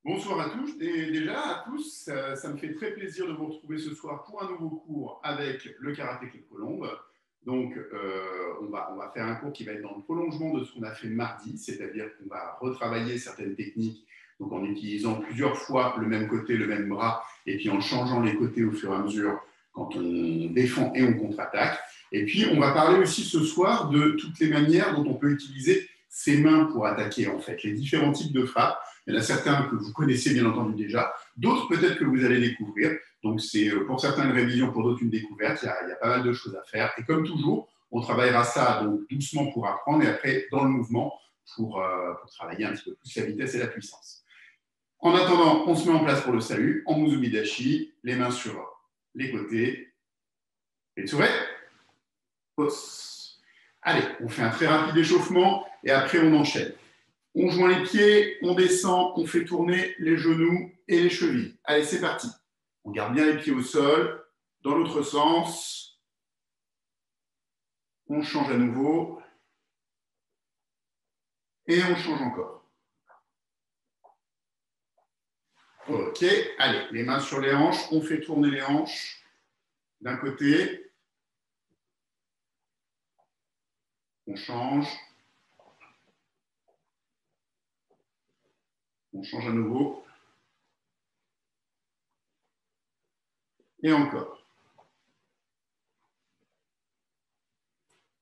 Bonsoir à tous. Et déjà, à tous, ça me fait très plaisir de vous retrouver ce soir pour un nouveau cours avec le Karaté Club Colombe. Donc, on va faire un cours qui va être dans le prolongement de ce qu'on a fait mardi, c'est-à-dire qu'on va retravailler certaines techniques donc en utilisant plusieurs fois le même côté, le même bras, et puis en changeant les côtés au fur et à mesure quand on défend et on contre-attaque. Et puis, on va parler aussi ce soir de toutes les manières dont on peut utiliser ses mains pour attaquer, en fait, les différents types de frappes. Il y en a certains que vous connaissez bien entendu déjà, d'autres peut-être que vous allez découvrir. Donc c'est pour certains une révision, pour d'autres une découverte. Il y a pas mal de choses à faire. Et comme toujours, on travaillera ça donc doucement pour apprendre et après dans le mouvement pour travailler un petit peu plus la vitesse et la puissance. En attendant, on se met en place pour le salut en Musubidashi, les mains sur les côtés. Et Tsure, pose. Allez, on fait un très rapide échauffement et après on enchaîne. On joint les pieds, on descend, on fait tourner les genoux et les chevilles. Allez, c'est parti. On garde bien les pieds au sol. Dans l'autre sens, on change à nouveau. Et on change encore. Ok, allez, les mains sur les hanches. On fait tourner les hanches d'un côté. On change. On change à nouveau. Et encore.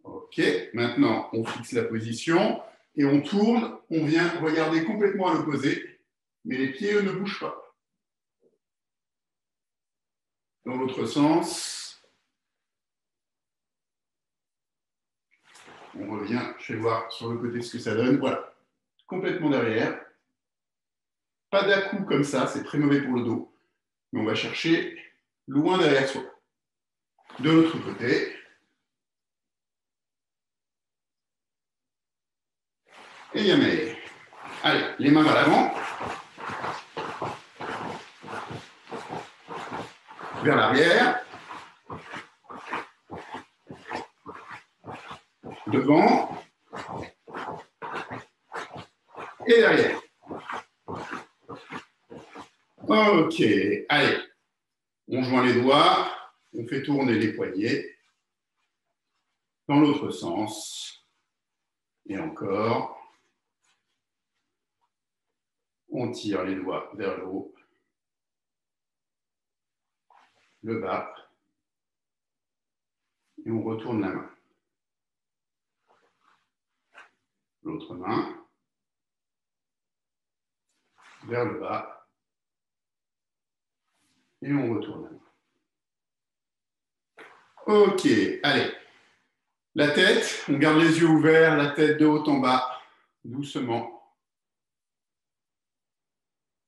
Ok, maintenant, on fixe la position et on tourne. On vient regarder complètement à l'opposé, mais les pieds, eux, ne bougent pas. Dans l'autre sens, on revient, je vais voir sur le côté ce que ça donne. Voilà, complètement derrière. Pas d'à-coup comme ça, c'est très mauvais pour le dos. Mais on va chercher loin derrière soi. De l'autre côté. Et yamé. Allez, les mains vers l'avant. Vers l'arrière. Devant. Et derrière. Ok, allez. On joint les doigts. On fait tourner les poignets. Dans l'autre sens. Et encore. On tire les doigts vers le haut. Le bas. Et on retourne la main. L'autre main. Vers le bas. Et on retourne la main. Ok, allez. La tête, on garde les yeux ouverts, la tête de haut en bas, doucement.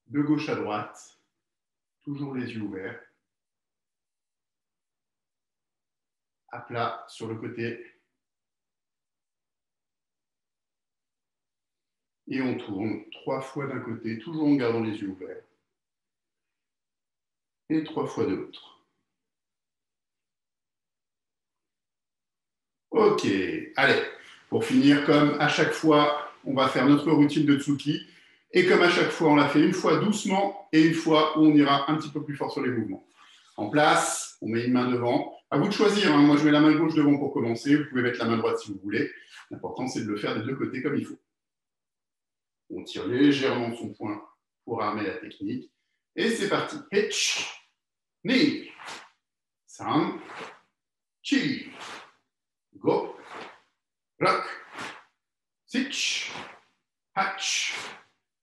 De gauche à droite, toujours les yeux ouverts. À plat sur le côté. Et on tourne 3 fois d'un côté, toujours en gardant les yeux ouverts. Et 3 fois de l'autre. Ok, allez. Pour finir, comme à chaque fois, on va faire notre routine de Tsuki. Et comme à chaque fois, on l'a fait une fois doucement et une fois où on ira un petit peu plus fort sur les mouvements. En place, on met une main devant. À vous de choisir, hein. Moi je mets la main gauche devant pour commencer. Vous pouvez mettre la main droite si vous voulez. L'important, c'est de le faire des deux côtés comme il faut. On tire légèrement son poing pour armer la technique. Et c'est parti. Hitch, ni, san, chi, go, rock, sitch, hatch,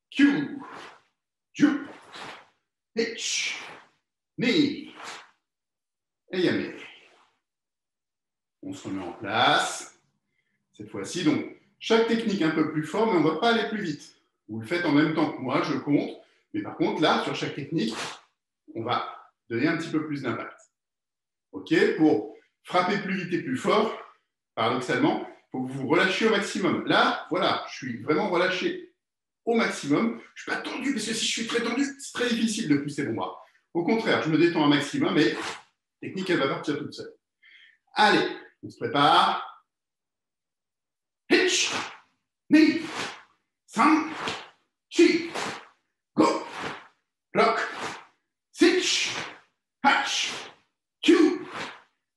kyu, ju, hitch, ni, et yamé. On se remet en place. Cette fois-ci, donc, chaque technique un peu plus fort, mais on ne va pas aller plus vite. Vous le faites en même temps que moi, je compte. Mais par contre, là, sur chaque technique, on va donner un petit peu plus d'impact. OK? Pour frapper plus vite et plus fort, paradoxalement, il faut que vous vous relâchiez au maximum. Là, voilà, je suis vraiment relâché au maximum. Je ne suis pas tendu, parce que si je suis très tendu, c'est très difficile de pousser mon bras. Au contraire, je me détends un maximum, mais la technique, elle va partir toute seule. Allez, on se prépare. Hitch, ni, san, chi, go, block, hitch, hatch, two,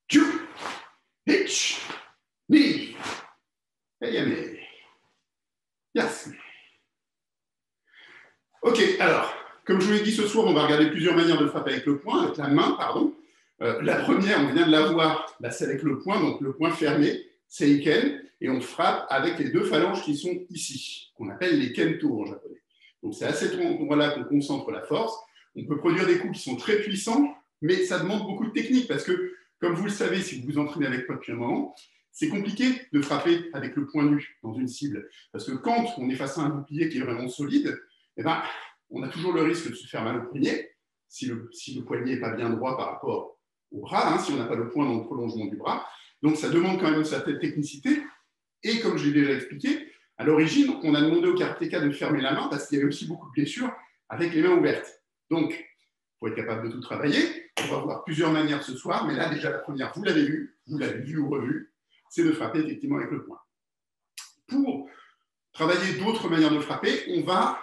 two, hitch, knee, et yamé. Yes. Ok, alors, comme je vous l'ai dit ce soir, on va regarder plusieurs manières de frapper avec le poing, avec la main, pardon. La première, on vient de la voir, c'est avec le poing, donc le poing fermé, seiken, et on frappe avec les deux phalanges qui sont ici, qu'on appelle les kento en japonais. Donc c'est à cet endroit-là qu'on concentre la force. On peut produire des coups qui sont très puissants, mais ça demande beaucoup de technique, parce que, comme vous le savez, si vous vous entraînez avec moi depuis un moment, c'est compliqué de frapper avec le poing nu dans une cible, parce que quand on est face à un bouclier qui est vraiment solide, eh ben, on a toujours le risque de se faire mal au poignet, si le poignet n'est pas bien droit par rapport au bras, hein, si on n'a pas le poing dans le prolongement du bras. Donc ça demande quand même une certaine technicité. Et comme je l'ai déjà expliqué, à l'origine, on a demandé au karatéka de fermer la main parce qu'il y avait aussi beaucoup de blessures avec les mains ouvertes. Donc, il faut être capable de tout travailler. On va voir plusieurs manières ce soir, mais là, déjà, la première, vous l'avez vu ou revu, c'est de frapper effectivement avec le poing. Pour travailler d'autres manières de frapper, on va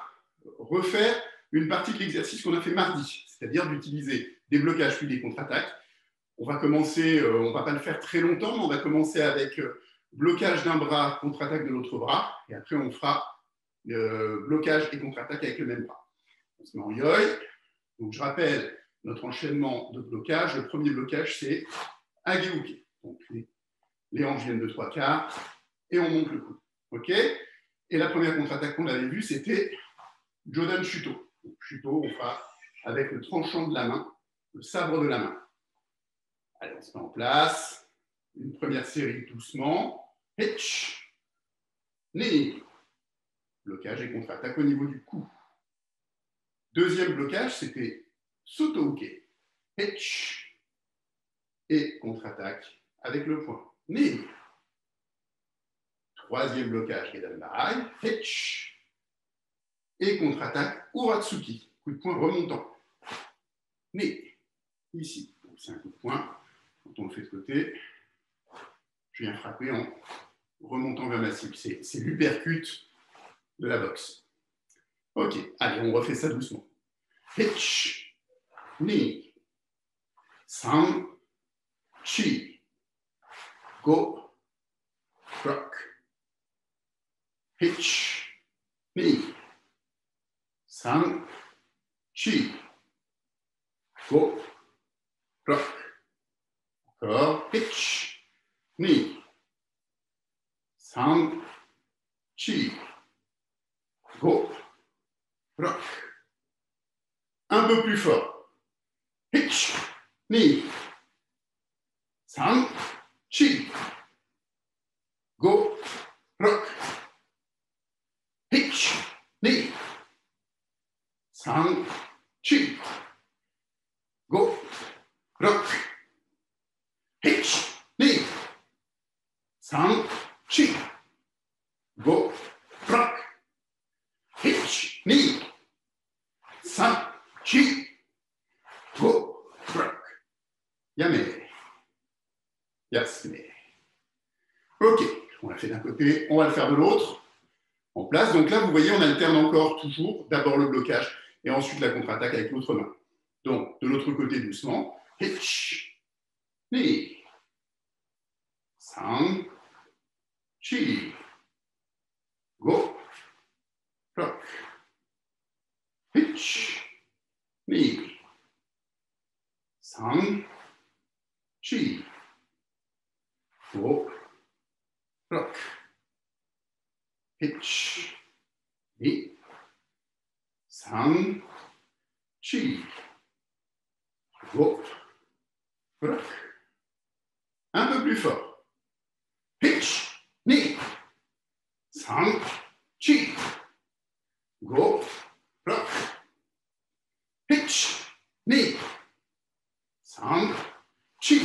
refaire une partie de l'exercice qu'on a fait mardi, c'est-à-dire d'utiliser des blocages puis des contre-attaques. On va commencer, on ne va pas le faire très longtemps, mais on va commencer avec blocage d'un bras, contre-attaque de l'autre bras, et après on fera blocage et contre-attaque avec le même bras. On se met en yoi. Donc je rappelle notre enchaînement de blocage. Le premier blocage, c'est ageuke. Donc les hanches viennent de 3/4 et on monte le coude. OK? Et la première contre-attaque qu'on avait vue, c'était Jodan Shuto. Donc, Shuto, on fera avec le tranchant de la main, le sabre de la main. Allez, on se met en place. Une première série doucement. Hitch. Ni. Blocage et contre-attaque au niveau du cou. Deuxième blocage, c'était Sotouke. Hitch. Et contre-attaque avec le poing. Ni. Troisième blocage, Gedan Barai. Hitch. Et contre-attaque Uratsuki. Coup de poing remontant. Ni. Ici. C'est un coup de poing. Quand on le fait de côté, je viens frapper en remontant vers ma cible. C'est l'uppercut de la boxe. Ok, allez, on refait ça doucement. Hitch, ni, san, chi, go, rock. Hitch, ni, san, chi, go, rock. Encore, hitch, ni, san, chi, go, rock. Un peu plus fort. Hitch, ni, san, chi, go, rock. Hitch, ni, san, chi, go, rock. Hitch, ni, san, chi, go, rock. Hitch, ni, san, chi, go, rock. Yame. Yasme. Ok, on l'a fait d'un côté, on va le faire de l'autre. En place. Donc là, vous voyez, on alterne encore toujours d'abord le blocage et ensuite la contre-attaque avec l'autre main. Donc, de l'autre côté, doucement. Hitch, ni, san, chi, go, rock. Hitch, ni, san, chi, go, rock. Hitch, ni, san, chi, go, rock. Un peu plus fort. Hitch, ni, san, chi, go, rock. Hitch, ni, san, chi,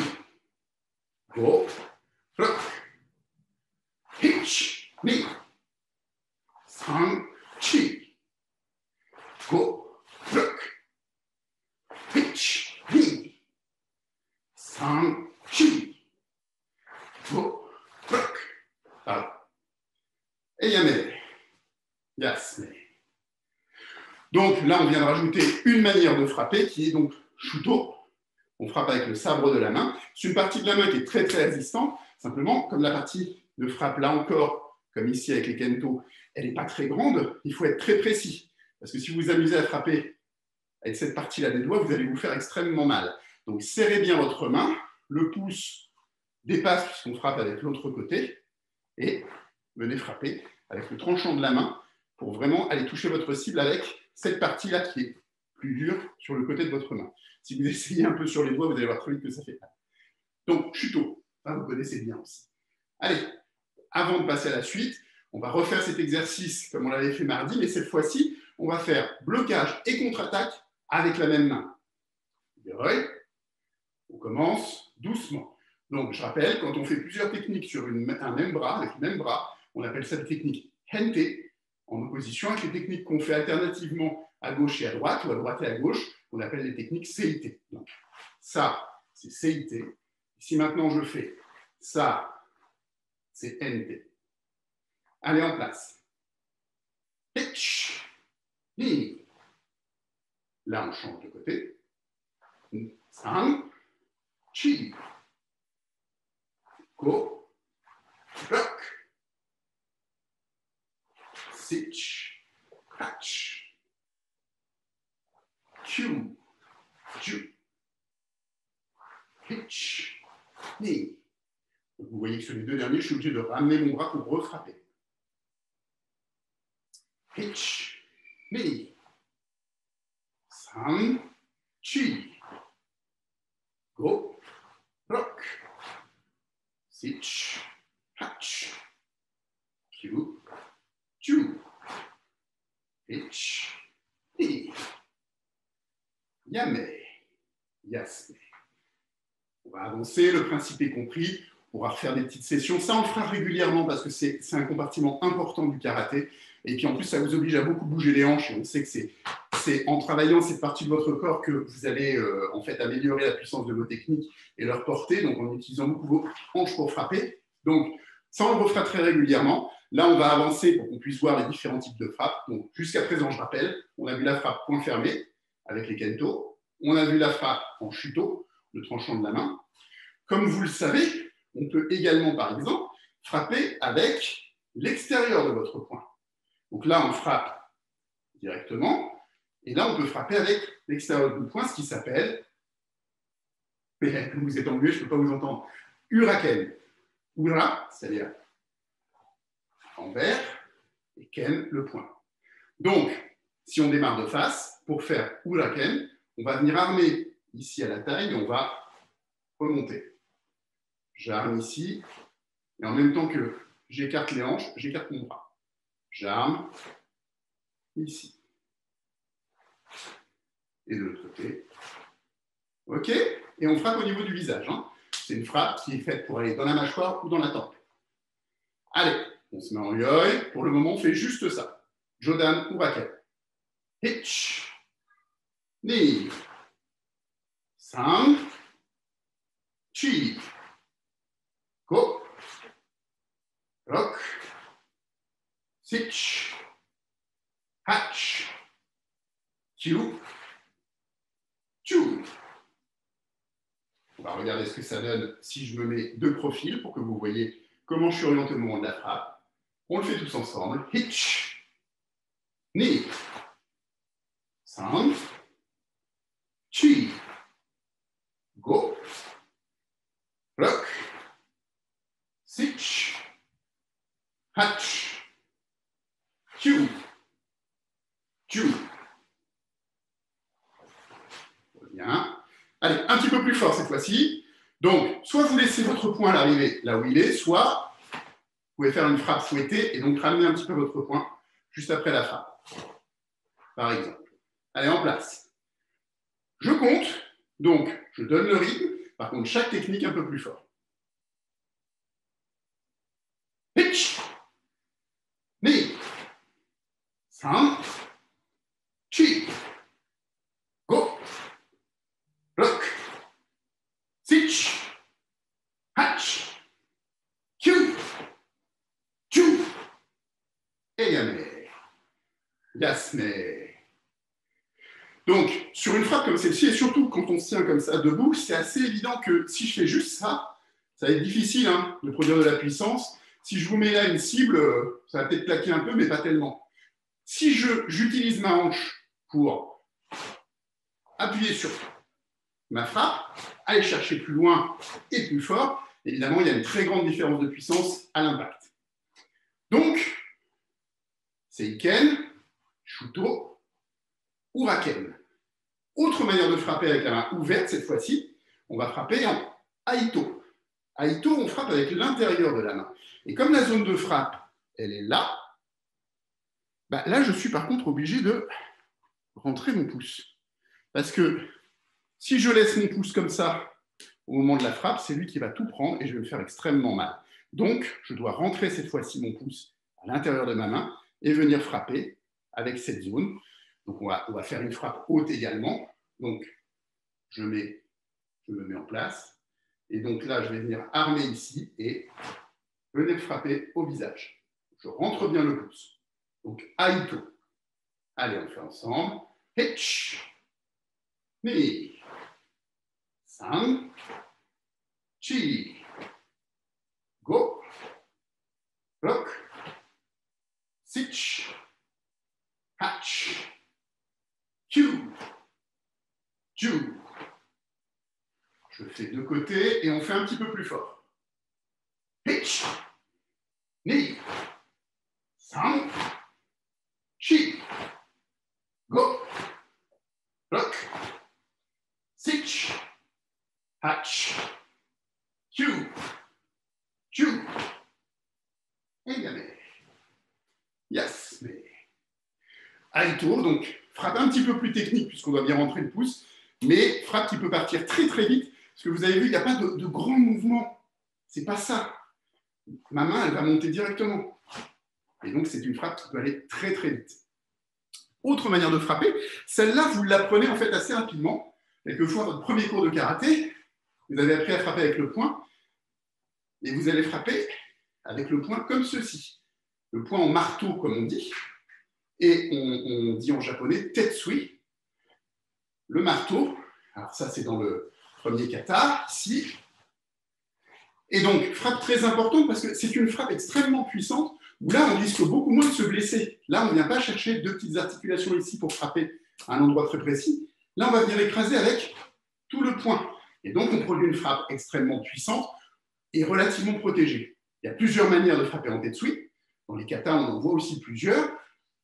go, rock. Hitch, ni, san, chi, go, rock. Hitch, ni, san, chi, go, rock. Pardon. Et yamé. Yasme. Donc là, on vient de rajouter une manière de frapper qui est donc shuto. On frappe avec le sabre de la main. C'est une partie de la main qui est très très résistante. Simplement, comme la partie de frappe, là encore, comme ici avec les kento, elle n'est pas très grande, il faut être très précis. Parce que si vous vous amusez à frapper avec cette partie-là des doigts, vous allez vous faire extrêmement mal. Donc serrez bien votre main, le pouce dépasse puisqu'on frappe avec l'autre côté, et venez frapper avec le tranchant de la main pour vraiment aller toucher votre cible avec cette partie-là qui est plus dure sur le côté de votre main. Si vous essayez un peu sur les doigts, vous allez voir très vite que ça fait mal. Donc, shuto, vous connaissez bien aussi. Allez, avant de passer à la suite, on va refaire cet exercice comme on l'avait fait mardi, mais cette fois-ci, on va faire blocage et contre-attaque avec la même main. On commence doucement. Donc, je rappelle, quand on fait plusieurs techniques sur un même bras, avec le même bras, on appelle ça la technique hente, en opposition avec les techniques qu'on fait alternativement à gauche et à droite, ou à droite et à gauche, on appelle les techniques seite. Donc, ça, c'est seite. Si maintenant je fais ça, c'est hente. Allez, en place. Hitch. Ni. Là, on change de côté. San. Chi. Go. Block. Sitch. Hatch. Q. Ju. Hitch. Ni. Vous voyez que sur les deux derniers, je suis obligé de ramener mon bras pour refrapper. Hitch. Ni. San. Chi. Go. Rock. Sitch. Hatch. Q. Ju. Hitch. Ni. Yame. Yasme. On va avancer, le principe est compris. On va refaire des petites sessions. Ça, on le fera régulièrement parce que c'est un compartiment important du karaté. Et puis en plus, ça vous oblige à beaucoup bouger les hanches. Et on sait que c'est en travaillant cette partie de votre corps que vous allez en fait améliorer la puissance de vos techniques et leur portée, donc en utilisant beaucoup vos hanches pour frapper. Donc ça, on le refera très régulièrement. Là, on va avancer pour qu'on puisse voir les différents types de frappes. Donc jusqu'à présent, je rappelle, on a vu la frappe point fermé avec les kento. On a vu la frappe en shuto, le tranchant de la main. Comme vous le savez, on peut également, par exemple, frapper avec l'extérieur de votre poing. Donc là, on frappe directement. Et là, on peut frapper avec l'extérieur du poing, ce qui s'appelle, vous êtes englué, je ne peux pas vous entendre, uraken. Ura, c'est-à-dire envers, et ken, le poing. Donc, si on démarre de face, pour faire uraken, on va venir armer ici à la taille et on va remonter. J'arme ici, et en même temps que j'écarte les hanches, j'écarte mon bras. J'arme ici. Et de l'autre côté. OK? Et on frappe au niveau du visage. Hein. C'est une frappe qui est faite pour aller dans la mâchoire ou dans la tempe. Allez, on se met en yoi. Pour le moment, on fait juste ça. Jodan Uraken. Hitch. Ni. San. Chi. Go. Rock. Sitch. Hatch. Q. Chu. On va regarder ce que ça donne si je me mets de profil pour que vous voyez comment je suis orienté au moment de la frappe. On le fait tous ensemble. Hitch. Ni. San. Chi. Go. Rock. Sitch. Hatch. Q. Chu. Bien. Allez, un petit peu plus fort cette fois-ci. Donc, soit vous laissez votre poing arriver là où il est, soit vous pouvez faire une frappe fouettée et donc ramener un petit peu votre poing juste après la frappe. Par exemple. Allez, en place. Je compte, donc je donne le rythme. Par contre, chaque technique un peu plus fort. Pitch. Ni. San. Chi. Go. Rock. Sitch. Hatch. Q. Chu. Et yame. Yasme. Donc, sur une frappe comme celle-ci, et surtout quand on se tient comme ça debout, c'est assez évident que si je fais juste ça, ça va être difficile hein, de produire de la puissance. Si je vous mets là une cible, ça va peut-être claquer un peu, mais pas tellement. Si j'utilise ma hanche pour appuyer sur ma frappe, aller chercher plus loin et plus fort, évidemment, il y a une très grande différence de puissance à l'impact. Donc, Seiken, Shuto, Uraken. Autre manière de frapper avec la main ouverte, cette fois-ci, on va frapper en Aito. Aito, on frappe avec l'intérieur de la main. Et comme la zone de frappe, elle est là, bah là, je suis par contre obligé de rentrer mon pouce. Parce que si je laisse mon pouce comme ça au moment de la frappe, c'est lui qui va tout prendre et je vais me faire extrêmement mal. Donc, je dois rentrer cette fois-ci mon pouce à l'intérieur de ma main et venir frapper avec cette zone. Donc, on va faire une frappe haute également. Donc, je me mets en place. Et donc là, je vais venir armer ici et venir frapper au visage. Je rentre bien le pouce. Donc, Aito. Allez, on le fait ensemble. Hitch. Ni. San. Chi. Go. Block. Sitch. Hatch. Q. Ju. Je fais de côté et on fait un petit peu plus fort. Hitch. Ni. San. Chi. Go. Block. Sitch. Hatch. Q. Ju. Et bien, mais. Yes, mais. Aito, donc frappe un petit peu plus technique puisqu'on doit bien rentrer le pouce, mais frappe qui peut partir très très vite. Parce que vous avez vu, il n'y a pas de grand mouvement. C'est pas ça. Ma main, elle va monter directement. Et donc, c'est une frappe qui peut aller très très vite. Autre manière de frapper, celle-là, vous l'apprenez en fait assez rapidement. Quelquefois, votre premier cours de karaté, vous avez appris à frapper avec le poing, et vous allez frapper avec le poing comme ceci. Le poing en marteau, comme on dit, et on dit en japonais tetsui. Le marteau, alors ça c'est dans le premier kata, ici. Et donc, frappe très importante parce que c'est une frappe extrêmement puissante où là, on risque beaucoup moins de se blesser. Là, on ne vient pas chercher deux petites articulations ici pour frapper à un endroit très précis. Là, on va venir écraser avec tout le poing. Et donc, on produit une frappe extrêmement puissante et relativement protégée. Il y a plusieurs manières de frapper en tetsui. Dans les katas, on en voit aussi plusieurs.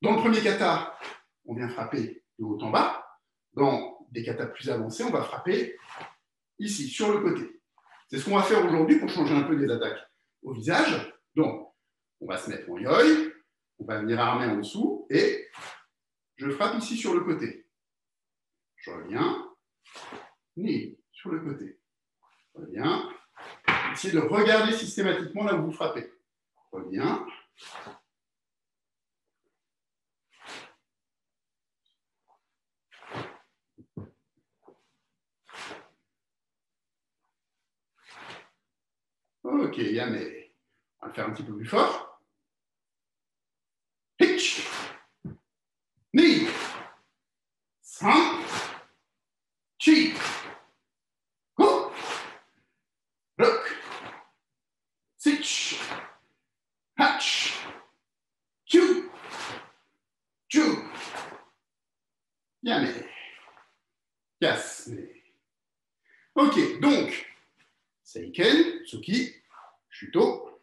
Dans le premier kata, on vient frapper de haut en bas. Dans des katas plus avancés, on va frapper ici, sur le côté. C'est ce qu'on va faire aujourd'hui pour changer un peu des attaques au visage. Donc, on va se mettre en yoi, on va venir armer en dessous et je frappe ici sur le côté. Je reviens, ni sur le côté. Je reviens. Essayez de regarder systématiquement là où vous frappez. Je reviens. Ok, Yame. On va le faire un petit peu plus fort. Hitch. Ni. San. Chi. Go. Block. Sitch. Hatch. Q. Ju. Yame. Yes. Ok, donc, Seiken, Tsuki, Shuto,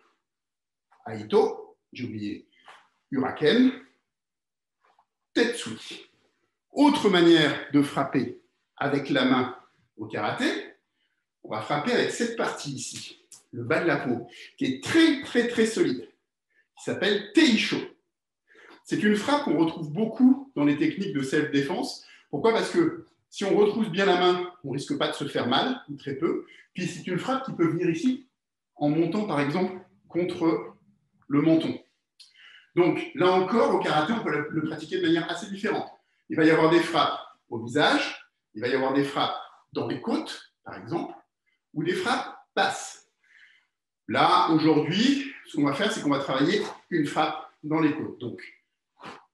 Aito, j'ai oublié, Uraken, Tetsui. Autre manière de frapper avec la main au karaté, on va frapper avec cette partie ici, le bas de la peau, qui est très très très solide, qui s'appelle Teisho. C'est une frappe qu'on retrouve beaucoup dans les techniques de self-défense. Pourquoi? Parce que si on retrousse bien la main, on ne risque pas de se faire mal, ou très peu. Puis c'est une frappe qui peut venir ici, en montant par exemple contre le menton. Donc là encore, au karaté, on peut le pratiquer de manière assez différente. Il va y avoir des frappes au visage, il va y avoir des frappes dans les côtes, par exemple, ou des frappes basses. Là, aujourd'hui, ce qu'on va faire, c'est qu'on va travailler une frappe dans les côtes. Donc,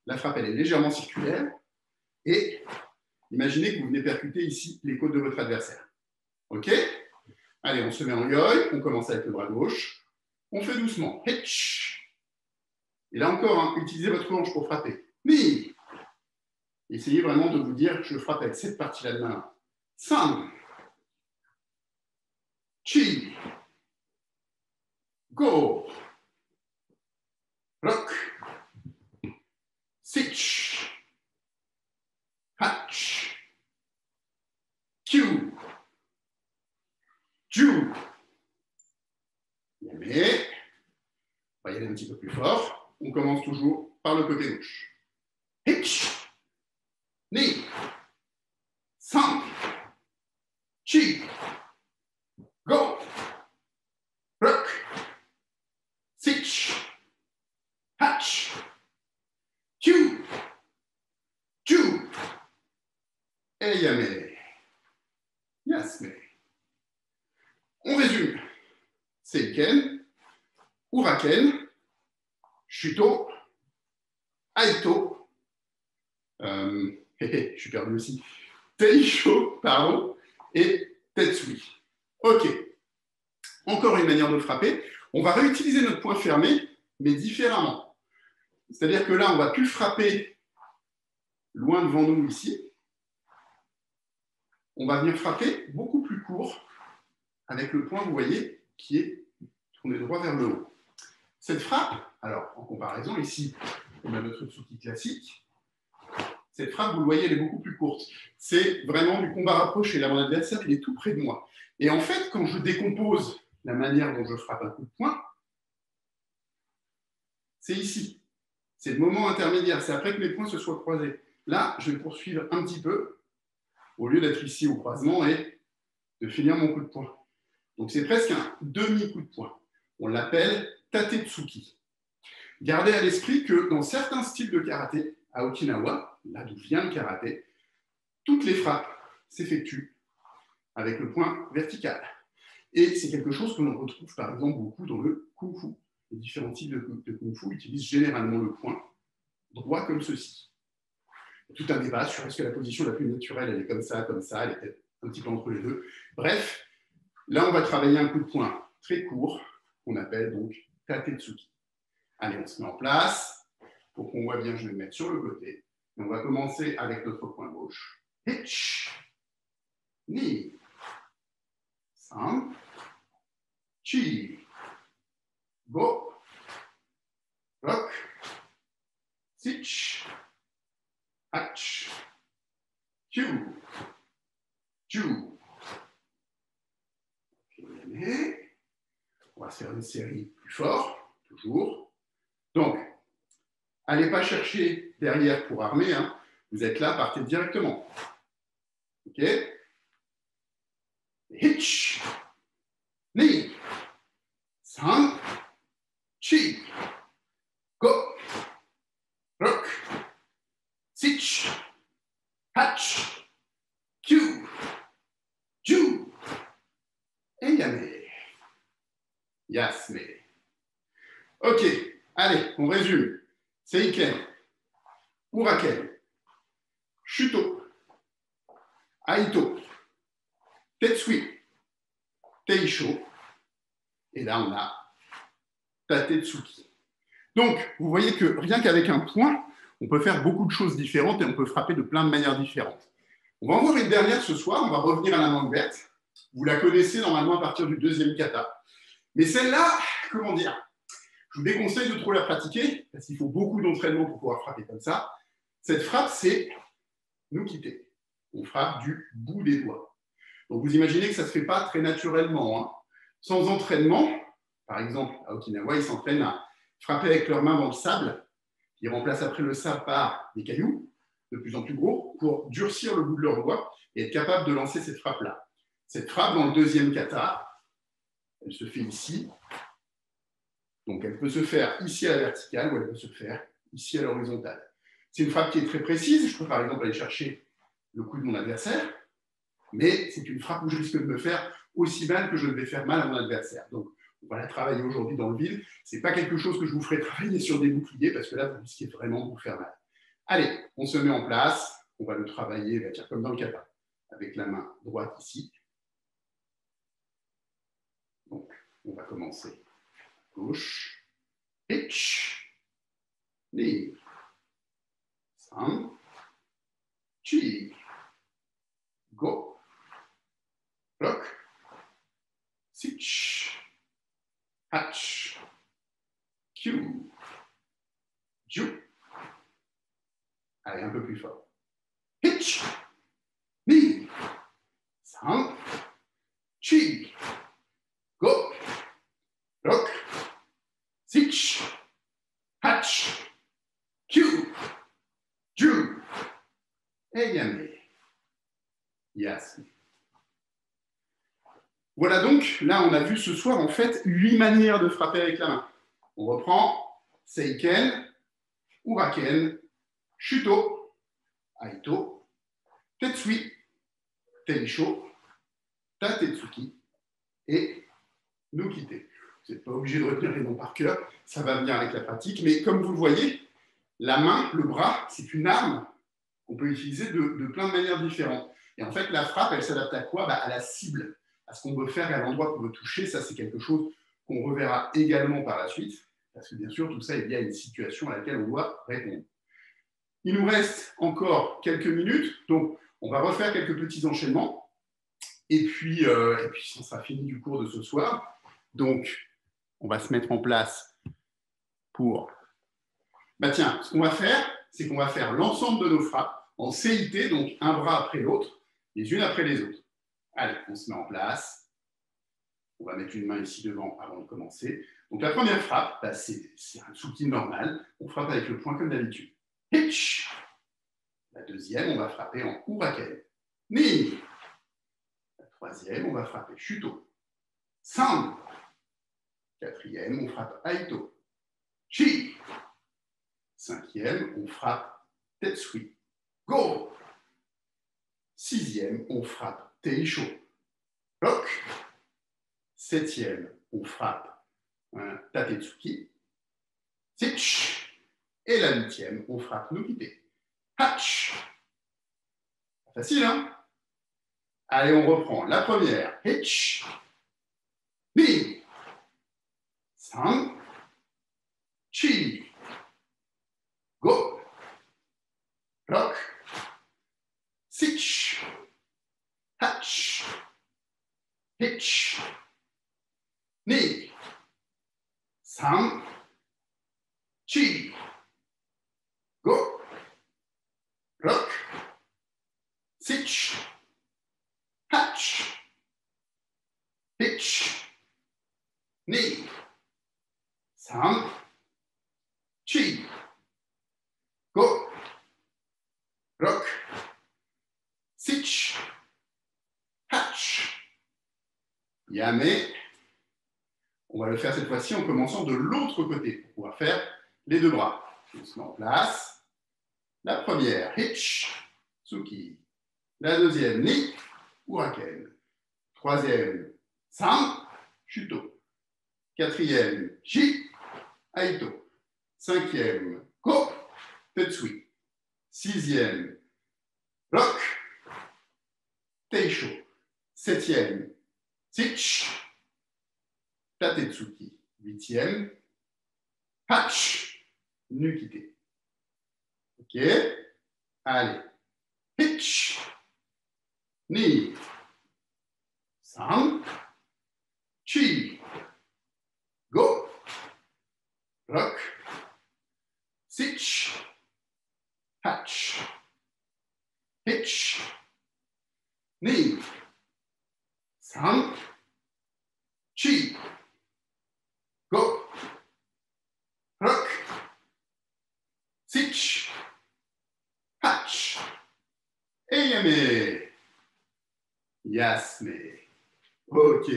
la frappe, elle est légèrement circulaire et Imaginez que vous venez percuter ici les côtes de votre adversaire. OK? Allez, on se met en yoï, on commence avec le bras gauche, on fait doucement. Hitch. Et là encore, hein, utilisez votre hanche pour frapper. Ni. Essayez vraiment de vous dire que je frappe avec cette partie-là de ma main. San. Chi. Go. Rock. Sich. Hatch. Q. Ju. Mais, on va y aller un petit peu plus fort. On commence toujours par le côté gauche. Hitch. Ni. San. Chi. Go. Rock. Sich. Hatch. Q. Ju. Et yame. Yasme. On résume. Seiken, Uraken, Shuto, Aito, je suis perdu aussi, Teisho, pardon, et Tetsui. OK. Encore une manière de frapper. On va réutiliser notre point fermé, mais différemment. C'est-à-dire que là, on ne va plus frapper loin devant nous ici. On va venir frapper beaucoup plus court avec le point, vous voyez, qui est tourné droit vers le haut. Cette frappe, alors en comparaison, ici, on a notre tsuki classique. Cette frappe, vous le voyez, elle est beaucoup plus courte. C'est vraiment du combat rapproché. Là, mon adversaire, il est tout près de moi. Et en fait, quand je décompose la manière dont je frappe un coup de poing, c'est ici. C'est le moment intermédiaire. C'est après que mes poings se soient croisés. Là, je vais poursuivre un petit peu, au lieu d'être ici au croisement et de finir mon coup de poing. Donc, c'est presque un demi-coup de poing. On l'appelle tatetsuki. Gardez à l'esprit que dans certains styles de karaté, à Okinawa, là d'où vient le karaté, toutes les frappes s'effectuent avec le point vertical. Et c'est quelque chose que l'on retrouve par exemple beaucoup dans le kung fu. Les différents types de kung fu utilisent généralement le point droit comme ceci. Il y a tout un débat sur est-ce que la position la plus naturelle, elle est comme ça, elle est peut-être un petit peu entre les deux. Bref, là on va travailler un coup de poing très court, qu'on appelle donc tatetsuki. Allez, on se met en place. Pour qu'on voit bien, je vais me mettre sur le côté. Et on va commencer avec notre point gauche. Hitch. Ni. San. Chi. Go. Rock. Sich. Hatch. Q. Ju. On va faire une série plus fort, toujours. Donc, allez pas chercher derrière pour armer. Hein. Vous êtes là, partez directement. OK? Hitch. Ni. San. Chi. Go. Rock. Sich. Hatch. Q. Ju. Et yame. Yasme. OK. Allez, on résume. Seiken, Uraken, Shuto, Aito, Tetsui, Teisho, et là on a Tatetsuki. Donc, vous voyez que rien qu'avec un point, on peut faire beaucoup de choses différentes et on peut frapper de plein de manières différentes. On va en voir une dernière ce soir, on va revenir à la main ouverte. Vous la connaissez normalement à partir du deuxième kata. Mais celle-là, comment dire ? Je vous déconseille de trop la pratiquer, parce qu'il faut beaucoup d'entraînement pour pouvoir frapper comme ça. Cette frappe, c'est nous quitter. On frappe du bout des doigts. Donc, vous imaginez que ça ne se fait pas très naturellement. Hein. Sans entraînement, par exemple, à Okinawa, ils s'entraînent à frapper avec leurs mains dans le sable. Ils remplacent après le sable par des cailloux, de plus en plus gros, pour durcir le bout de leurs doigts et être capable de lancer cette frappe-là. Cette frappe, dans le deuxième kata, elle se fait ici. Donc, elle peut se faire ici à la verticale ou elle peut se faire ici à l'horizontale. C'est une frappe qui est très précise. Je peux par exemple aller chercher le coup de mon adversaire, mais c'est une frappe où je risque de me faire aussi mal que je ne vais faire mal à mon adversaire. Donc, on va la travailler aujourd'hui dans le vide. Ce n'est pas quelque chose que je vous ferai travailler sur des boucliers parce que là, vous risquez vraiment de vous faire mal. Allez, on se met en place. on va le travailler, on va dire comme dans le kata, avec la main droite ici. Donc, on va commencer gauche, hitch, knee, san, chi, go, block, sich, hatch, Q, ju. Allez, un peu plus fort. Hitch, knee, san, chi, go, block, sich, hatch, Q, ju. Et yamé. Yes. Voilà donc, là on a vu ce soir en fait 8 manières de frapper avec la main. On reprend Seiken, Uraken, Shuto, Aito, Tetsui, Teisho, Tatetsuki et Nukite. Vous n'êtes pas obligé de retenir les noms par cœur, ça va venir avec la pratique, mais comme vous le voyez, la main, le bras, c'est une arme qu'on peut utiliser de plein de manières différentes. Et en fait, la frappe, elle s'adapte à quoi? À la cible, à ce qu'on veut faire et à l'endroit qu'on veut toucher. Ça, c'est quelque chose qu'on reverra également par la suite, parce que bien sûr, tout ça est lié à une situation à laquelle on doit répondre. Il nous reste encore quelques minutes, donc on va refaire quelques petits enchaînements, et puis ça sera fini du cours de ce soir. Donc, on va se mettre en place pour... tiens, ce qu'on va faire, c'est qu'on va faire l'ensemble de nos frappes en CIT, donc un bras après l'autre, les unes après les autres. Allez, on se met en place. On va mettre une main ici devant avant de commencer. Donc la première frappe, c'est un tsuki normal. On frappe avec le poing comme d'habitude. Hitch. La deuxième, on va frapper en Uraken. Ni. La troisième, on va frapper Shuto. San. Quatrième, on frappe Aito. Chi. Cinquième, on frappe Tetsui. Go. Sixième, on frappe Teisho. Bloc. Septième, on frappe Tatetsuki. Sich. Et la huitième, on frappe Nukite. Hatch. Facile, hein? Allez, on reprend. La première. Hitch. Ni. San. Chi. Go. Block. Sich. Hatch. Hitch. Ni. San. Chi. Go. Block. Sich. Hatch. Hitch. Ni. San. Chi. Go. Block. Sich. Hatch. Yame. On va le faire cette fois-ci en commençant de l'autre côté pour pouvoir faire les deux bras. On se met en place. La première, hitch, tsuki. La deuxième, ni, uraken. Troisième, san, shuto. Quatrième, chi, aito. Cinquième, ko, tetsui. Sixième, bloc, teisho. Septième, sich, tatetsuki. Huitième, hatch, nukite. Ok, allez. Hitch, ni, san, chi, go, block, sich, hatch, hitch, ni, san, chi, go, block, sich, hatch. Et yame. Yasme. Ok.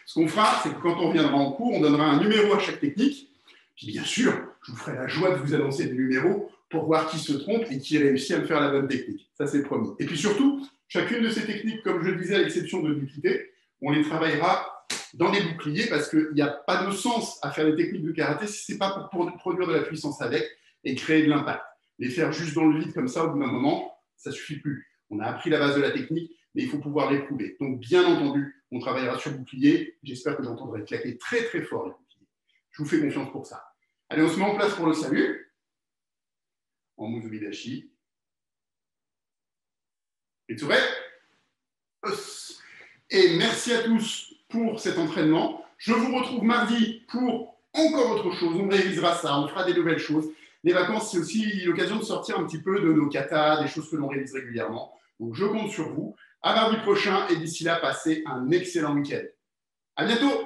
Ce qu'on fera, c'est que quand on reviendra en cours, on donnera un numéro à chaque technique. Puis bien sûr, je vous ferai la joie de vous annoncer des numéros pour voir qui se trompe et qui réussit à me faire la bonne technique. Ça, c'est promis. Et puis surtout, chacune de ces techniques, comme je le disais, à l'exception de l'utilité, on les travaillera dans des boucliers parce qu'il n'y a pas de sens à faire des techniques de karaté si ce n'est pas pour produire de la puissance avec et créer de l'impact. Les faire juste dans le vide comme ça, au bout d'un moment, Ça ne suffit plus. On a appris la base de la technique, mais il faut pouvoir l'éprouver. Donc, bien entendu, on travaillera sur bouclier. J'espère que j'entendrai claquer très, très fort les boucliers. Je vous fais confiance pour ça. Allez, on se met en place pour le salut. En Musubidashi. Itsure. Et merci à tous pour cet entraînement. Je vous retrouve mardi pour encore autre chose. On révisera ça, on fera des nouvelles choses. Les vacances, c'est aussi l'occasion de sortir un petit peu de nos katas, des choses que l'on révise régulièrement. Donc, je compte sur vous. À mardi prochain et d'ici là, passez un excellent week-end. À bientôt!